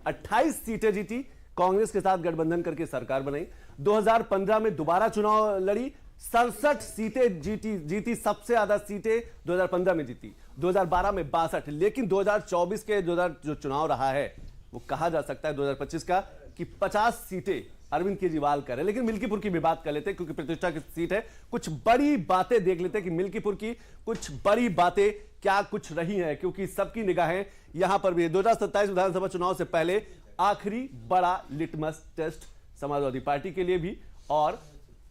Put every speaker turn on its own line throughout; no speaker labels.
28 सीटें जीती, कांग्रेस के साथ गठबंधन करके सरकार बनाई। 2015 में दोबारा चुनाव लड़ी, 67 सीटें जीती, सबसे ज्यादा सीटें 2015 में जीती। 2012 में 62। लेकिन 2024 के जो चुनाव रहा है वो कहा जा सकता है 2025 का कि 50 सीटें अरविंद केजरीवाल करे। लेकिन मिल्कीपुर की भी बात कर लेते हैं क्योंकि प्रतिष्ठा की सीट है। कुछ बड़ी बातें देख लेते हैं कि मिल्कीपुर की कुछ बड़ी बातें क्या कुछ रही हैं, क्योंकि सबकी निगाहें यहां पर भी। 2027 विधानसभा चुनाव से पहले आखिरी बड़ा लिटमस टेस्ट समाजवादी पार्टी के लिए भी और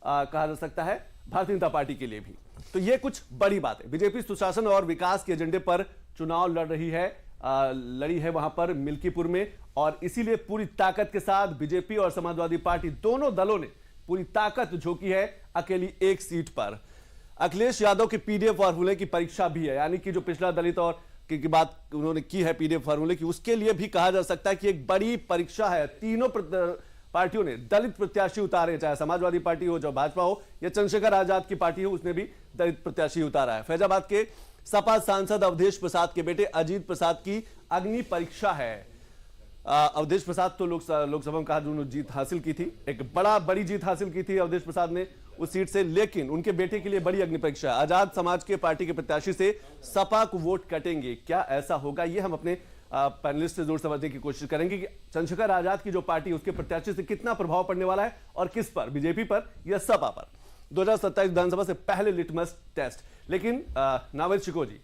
कहा जा सकता है भारतीय जनता पार्टी के लिए भी। तो ये कुछ बड़ी बात है। बीजेपी सुशासन और विकास के एजेंडे पर चुनाव लड़ी है वहां पर मिल्कीपुर में, और इसीलिए पूरी ताकत के साथ बीजेपी और समाजवादी पार्टी दोनों दलों ने पूरी ताकत झोंकी है अकेली एक सीट पर। अखिलेश यादव के पीडीएफ फॉर्मूले की परीक्षा भी है, यानी कि जो पिछला दलित और की बात उन्होंने की है पीडीएफ फॉर्मूले की, उसके लिए भी कहा जा सकता है कि एक बड़ी परीक्षा है। तीनों पार्टियों ने दलित प्रत्याशी उतारे, चाहे समाजवादी पार्टी हो, जो भाजपा हो, या चंद्रशेखर आजाद की पार्टी हो, उसने भी दलित प्रत्याशी उतारा है। फैजाबाद के सपा सांसद अवधेश प्रसाद के बेटे अजीत प्रसाद की अग्नि परीक्षा है। अवधेश प्रसाद तो लोकसभा में कहा उन्होंने जीत हासिल की थी, एक बड़ी जीत हासिल की थी अवधेश प्रसाद ने उस सीट से, लेकिन उनके बेटे के लिए बड़ी अग्नि परीक्षा। आजाद समाज के पार्टी के प्रत्याशी से सपा को वोट कटेंगे, क्या ऐसा होगा? ये हम अपने पैनलिस्ट से जरूर समझने की कोशिश करेंगे कि चंद्रशेखर आजाद की जो पार्टी उसके प्रत्याशी से कितना प्रभाव पड़ने वाला है और किस पर, बीजेपी पर या सपा पर। 2027 विधानसभा से पहले लिटमस टेस्ट। लेकिन नावल चिको जी,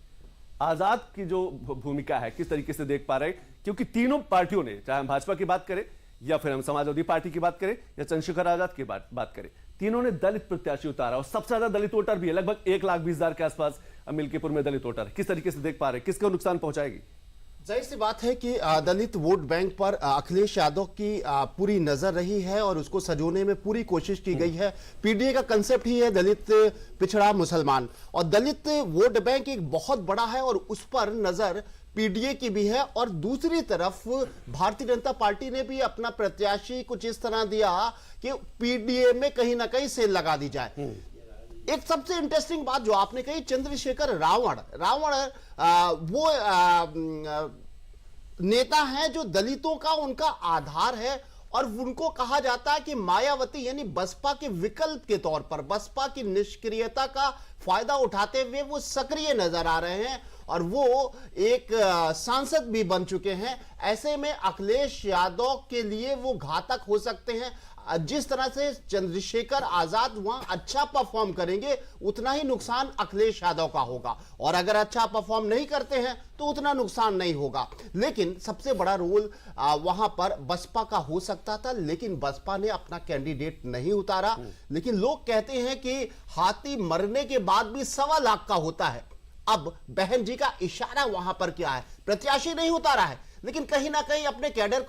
आजाद की जो भूमिका है किस तरीके से देख पा रहे हैं, क्योंकि तीनों पार्टियों ने, चाहे हम भाजपा की बात करें या फिर हम समाजवादी पार्टी की बात करें या चंद्रशेखर आजाद की बात करें, तीनों ने दलित प्रत्याशी उतारा और सबसे ज्यादा दलित वोटर भी है, लगभग 1,20,000 के आसपास मिल्कीपुर में दलित वोटर। किस तरीके से देख पा रहे हैं, किसको नुकसान पहुंचाएगी?
जाहिर सी बात है कि दलित वोट बैंक पर अखिलेश यादव की पूरी नजर रही है और उसको सजोने में पूरी कोशिश की गई है। पीडीए का कंसेप्ट ही है दलित पिछड़ा मुसलमान, और दलित वोट बैंक एक बहुत बड़ा है और उस पर नजर पीडीए की भी है। और दूसरी तरफ भारतीय जनता पार्टी ने भी अपना प्रत्याशी कुछ इस तरह दिया कि पीडीए में कहीं ना कहीं सेल लगा दी जाए। एक सबसे इंटरेस्टिंग बात जो आपने कही, चंद्रशेखर रावण वो नेता हैं जो दलितों का उनका आधार है, और उनको कहा जाता है कि मायावती यानी बसपा के विकल्प के तौर पर बसपा की निष्क्रियता का फायदा उठाते हुए वो सक्रिय नजर आ रहे हैं और वो एक सांसद भी बन चुके हैं। ऐसे में अखिलेश यादव के लिए वो घातक हो सकते हैं। जिस तरह से चंद्रशेखर आजाद वहां अच्छा परफॉर्म करेंगे उतना ही नुकसान अखिलेश यादव का होगा, और अगर अच्छा परफॉर्म नहीं करते हैं तो उतना नुकसान नहीं होगा। लेकिन सबसे बड़ा रोल वहां पर बसपा का हो सकता था, लेकिन बसपा ने अपना कैंडिडेट नहीं उतारा। लेकिन लोग कहते हैं कि हाथी मरने के बाद भी 1.25 लाख का होता है। अब बहन जी का इशारा वहां पर क्या है, प्रत्याशी नहीं उतारा है, लेकिन कहीं ना कहीं अपने कैडर को